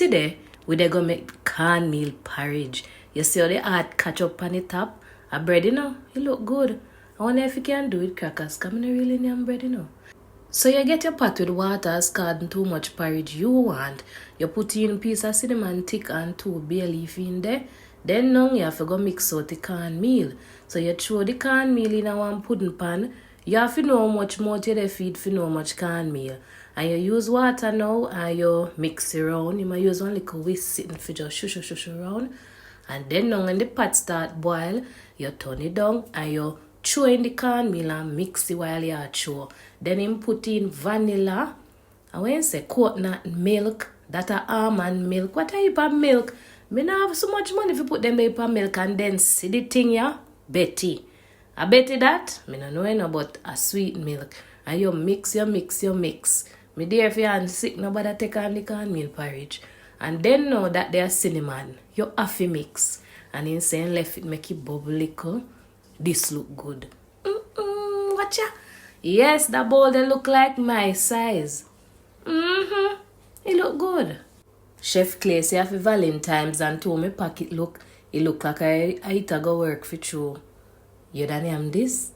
today, we're gonna make cornmeal porridge. You see how the hard catch up on the top? A bread, it look good. I wonder if you can do it, crackers. Come in really near bread, So you get your pot with water, scalding too much porridge you want. You put in a piece of cinnamon stick and 2 bay leaf in there. Then now you have to go mix out the cornmeal. So you throw the cornmeal in a one pudding pan. You have to know how much more you feed for know how much cornmeal. And you use water now and you mix it around. You might use one little whisk sitting for just shush around. And then now when the pot start boil, you turn it down and you throw in the cornmeal and mix it while you throw. Then you put in vanilla. And when you say coconut milk, that a almond milk. What type of milk? Me not have so much money if you put them type of milk and then see the thing ya, Betty. I bet that. Me no know about a sweet milk. And you mix. Me there if you are sick, nobody take on the cornmeal porridge. And then know that there's cinnamon. You have to mix. And in saying left it make it bubble little. This look good. Watcha? Yes, that bowl they look like my size. It look good. Chef Clay say for Valentine's and told me packet look. It look like I go work for true. You done am this?